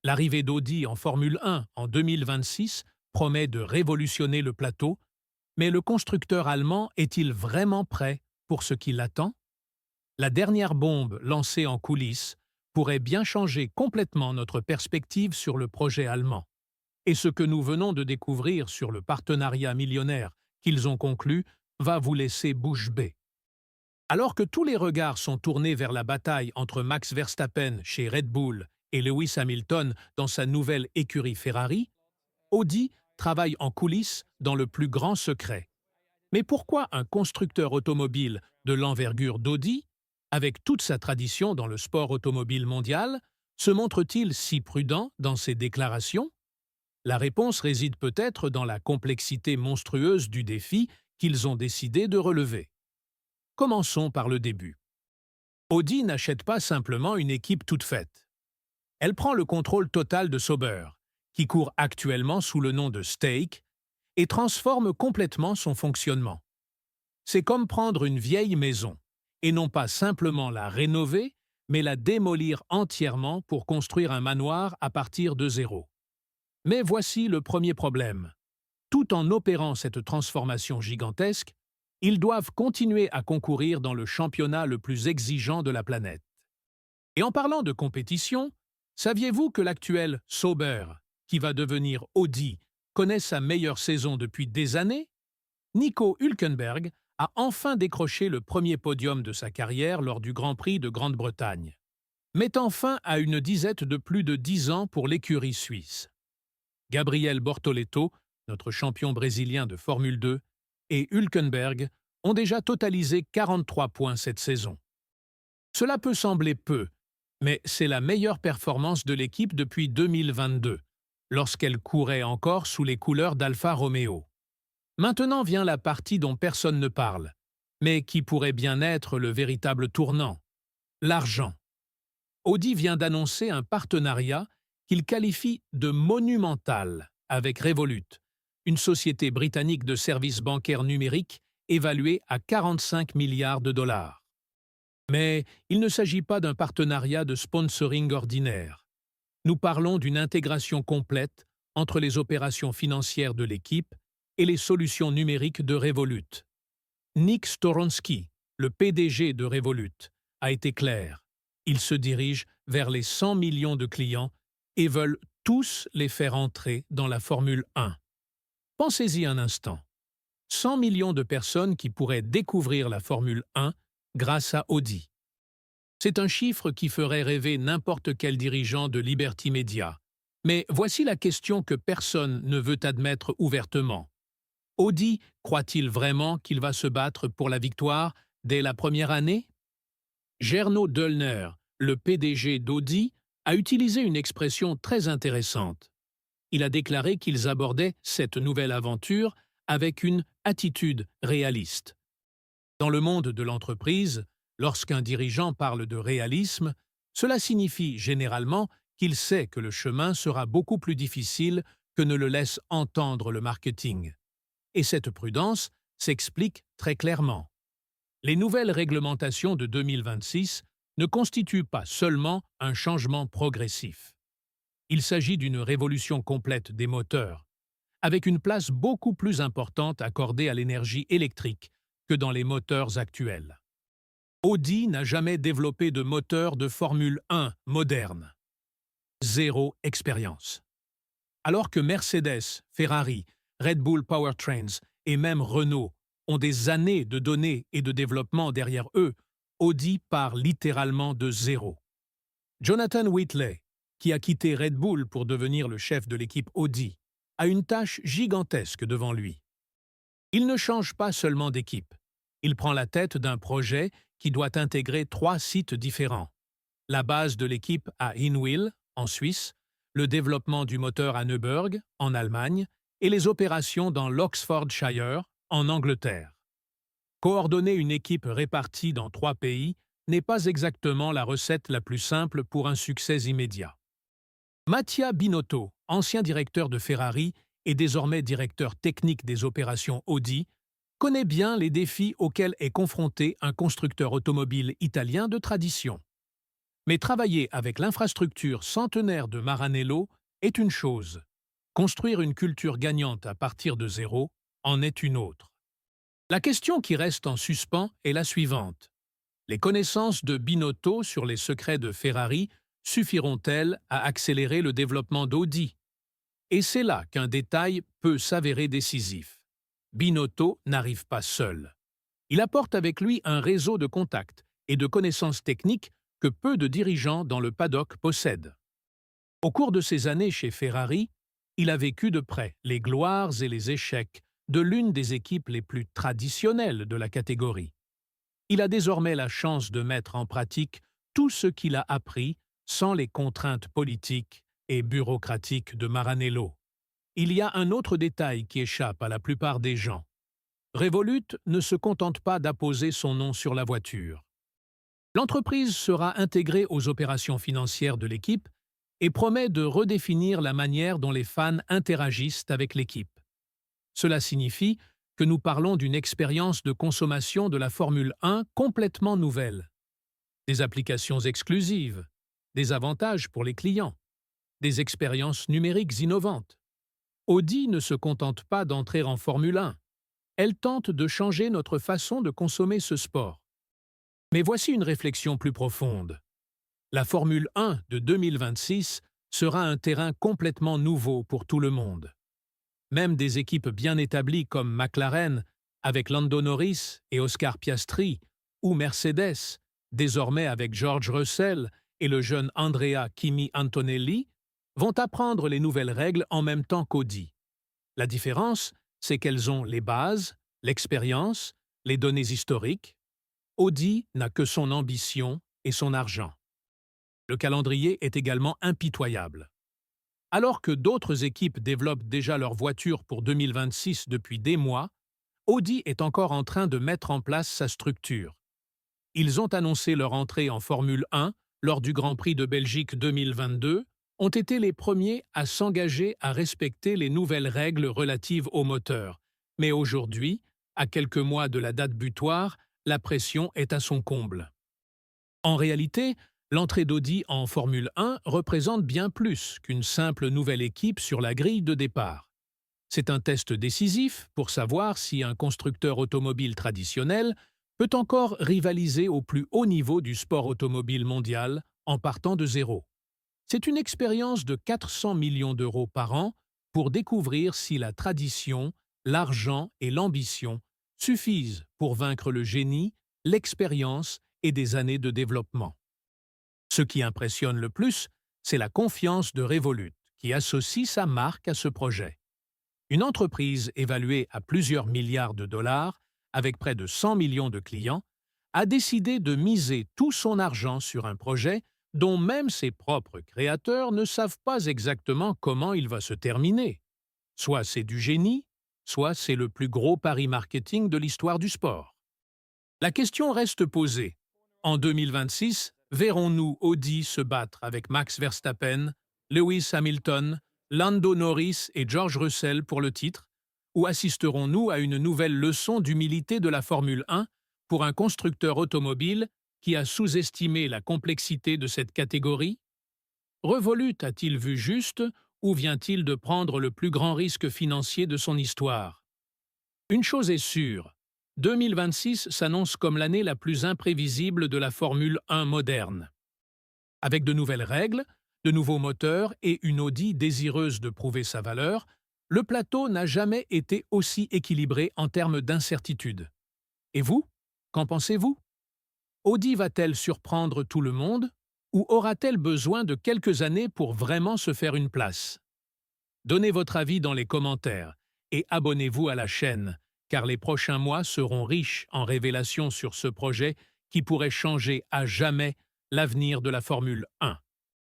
L'arrivée d'Audi en Formule 1 en 2026 promet de révolutionner le plateau, mais le constructeur allemand est-il vraiment prêt pour ce qui l'attend? La dernière bombe lancée en coulisses pourrait bien changer complètement notre perspective sur le projet allemand. Et ce que nous venons de découvrir sur le partenariat millionnaire qu'ils ont conclu va vous laisser bouche bée. Alors que tous les regards sont tournés vers la bataille entre Max Verstappen chez Red Bull et Lewis Hamilton dans sa nouvelle écurie Ferrari, Audi travaille en coulisses dans le plus grand secret. Mais pourquoi un constructeur automobile de l'envergure d'Audi, avec toute sa tradition dans le sport automobile mondial, se montre-t-il si prudent dans ses déclarations? La réponse réside peut-être dans la complexité monstrueuse du défi qu'ils ont décidé de relever. Commençons par le début. Audi n'achète pas simplement une équipe toute faite. Elle prend le contrôle total de Sauber, qui court actuellement sous le nom de Stake, et transforme complètement son fonctionnement. C'est comme prendre une vieille maison, et non pas simplement la rénover, mais la démolir entièrement pour construire un manoir à partir de zéro. Mais voici le premier problème. Tout en opérant cette transformation gigantesque, ils doivent continuer à concourir dans le championnat le plus exigeant de la planète. Et en parlant de compétition, saviez-vous que l'actuel Sauber, qui va devenir Audi, connaît sa meilleure saison depuis des années? Nico Hülkenberg a enfin décroché le premier podium de sa carrière lors du Grand Prix de Grande-Bretagne, mettant fin à une disette de plus de 10 ans pour l'écurie suisse. Gabriel Bortoleto, notre champion brésilien de Formule 2, et Hülkenberg ont déjà totalisé 43 points cette saison. Cela peut sembler peu, mais c'est la meilleure performance de l'équipe depuis 2022, lorsqu'elle courait encore sous les couleurs d'Alfa Romeo. Maintenant vient la partie dont personne ne parle, mais qui pourrait bien être le véritable tournant: l'argent. Audi vient d'annoncer un partenariat qu'il qualifie de monumental avec Revolut, une société britannique de services bancaires numériques évaluée à 45 milliards de dollars. Mais il ne s'agit pas d'un partenariat de sponsoring ordinaire. Nous parlons d'une intégration complète entre les opérations financières de l'équipe et les solutions numériques de Revolut. Nick Storonsky, le PDG de Revolut, a été clair. Il se dirige vers les 100 millions de clients et veulent tous les faire entrer dans la Formule 1. Pensez-y un instant. 100 millions de personnes qui pourraient découvrir la Formule 1 grâce à Audi. C'est un chiffre qui ferait rêver n'importe quel dirigeant de Liberty Media. Mais voici la question que personne ne veut admettre ouvertement. Audi croit-il vraiment qu'il va se battre pour la victoire dès la première année? Gernot Döllner, le PDG d'Audi, a utilisé une expression très intéressante. Il a déclaré qu'ils abordaient cette nouvelle aventure avec une attitude réaliste. Dans le monde de l'entreprise, lorsqu'un dirigeant parle de réalisme, cela signifie généralement qu'il sait que le chemin sera beaucoup plus difficile que ne le laisse entendre le marketing. Et cette prudence s'explique très clairement. Les nouvelles réglementations de 2026 ne constituent pas seulement un changement progressif. Il s'agit d'une révolution complète des moteurs, avec une place beaucoup plus importante accordée à l'énergie électrique que dans les moteurs actuels. Audi n'a jamais développé de moteur de Formule 1 moderne. Zéro expérience. Alors que Mercedes, Ferrari, Red Bull Powertrains et même Renault ont des années de données et de développement derrière eux, Audi part littéralement de zéro. Jonathan Whitley, qui a quitté Red Bull pour devenir le chef de l'équipe Audi, a une tâche gigantesque devant lui. Il ne change pas seulement d'équipe. Il prend la tête d'un projet qui doit intégrer 3 sites différents. La base de l'équipe à Hinwil, en Suisse, le développement du moteur à Neuburg, en Allemagne, et les opérations dans l'Oxfordshire, en Angleterre. Coordonner une équipe répartie dans 3 pays n'est pas exactement la recette la plus simple pour un succès immédiat. Mattia Binotto, ancien directeur de Ferrari et désormais directeur technique des opérations Audi, connaît bien les défis auxquels est confronté un constructeur automobile italien de tradition. Mais travailler avec l'infrastructure centenaire de Maranello est une chose. Construire une culture gagnante à partir de zéro en est une autre. La question qui reste en suspens est la suivante. Les connaissances de Binotto sur les secrets de Ferrari suffiront-elles à accélérer le développement d'Audi? Et c'est là qu'un détail peut s'avérer décisif. Binotto n'arrive pas seul. Il apporte avec lui un réseau de contacts et de connaissances techniques que peu de dirigeants dans le paddock possèdent. Au cours de ses années chez Ferrari, il a vécu de près les gloires et les échecs de l'une des équipes les plus traditionnelles de la catégorie. Il a désormais la chance de mettre en pratique tout ce qu'il a appris sans les contraintes politiques et bureaucratiques de Maranello. Il y a un autre détail qui échappe à la plupart des gens. Revolut ne se contente pas d'apposer son nom sur la voiture. L'entreprise sera intégrée aux opérations financières de l'équipe et promet de redéfinir la manière dont les fans interagissent avec l'équipe. Cela signifie que nous parlons d'une expérience de consommation de la Formule 1 complètement nouvelle. Des applications exclusives, des avantages pour les clients, des expériences numériques innovantes. Audi ne se contente pas d'entrer en Formule 1. Elle tente de changer notre façon de consommer ce sport. Mais voici une réflexion plus profonde. La Formule 1 de 2026 sera un terrain complètement nouveau pour tout le monde. Même des équipes bien établies comme McLaren, avec Lando Norris et Oscar Piastri, ou Mercedes, désormais avec George Russell et le jeune Andrea Kimi Antonelli, vont apprendre les nouvelles règles en même temps qu'Audi. La différence, c'est qu'elles ont les bases, l'expérience, les données historiques. Audi n'a que son ambition et son argent. Le calendrier est également impitoyable. Alors que d'autres équipes développent déjà leur voiture pour 2026 depuis des mois, Audi est encore en train de mettre en place sa structure. Ils ont annoncé leur entrée en Formule 1 lors du Grand Prix de Belgique 2022, ont été les premiers à s'engager à respecter les nouvelles règles relatives au moteur. Mais aujourd'hui, à quelques mois de la date butoir, la pression est à son comble. En réalité, l'entrée d'Audi en Formule 1 représente bien plus qu'une simple nouvelle équipe sur la grille de départ. C'est un test décisif pour savoir si un constructeur automobile traditionnel peut encore rivaliser au plus haut niveau du sport automobile mondial en partant de zéro. C'est une expérience de 400 millions d'euros par an pour découvrir si la tradition, l'argent et l'ambition suffisent pour vaincre le génie, l'expérience et des années de développement. Ce qui impressionne le plus, c'est la confiance de Revolut, qui associe sa marque à ce projet. Une entreprise évaluée à plusieurs milliards de dollars, avec près de 100 millions de clients, a décidé de miser tout son argent sur un projet dont même ses propres créateurs ne savent pas exactement comment il va se terminer. Soit c'est du génie, soit c'est le plus gros pari marketing de l'histoire du sport. La question reste posée. En 2026, verrons-nous Audi se battre avec Max Verstappen, Lewis Hamilton, Lando Norris et George Russell pour le titre, ou assisterons-nous à une nouvelle leçon d'humilité de la Formule 1 pour un constructeur automobile qui a sous-estimé la complexité de cette catégorie? Revolut a-t-il vu juste ou vient-il de prendre le plus grand risque financier de son histoire? Une chose est sûre, 2026 s'annonce comme l'année la plus imprévisible de la Formule 1 moderne. Avec de nouvelles règles, de nouveaux moteurs et une Audi désireuse de prouver sa valeur, le plateau n'a jamais été aussi équilibré en termes d'incertitude. Et vous, qu'en pensez-vous? Audi va-t-elle surprendre tout le monde ou aura-t-elle besoin de quelques années pour vraiment se faire une place? Donnez votre avis dans les commentaires et abonnez-vous à la chaîne, car les prochains mois seront riches en révélations sur ce projet qui pourrait changer à jamais l'avenir de la Formule 1.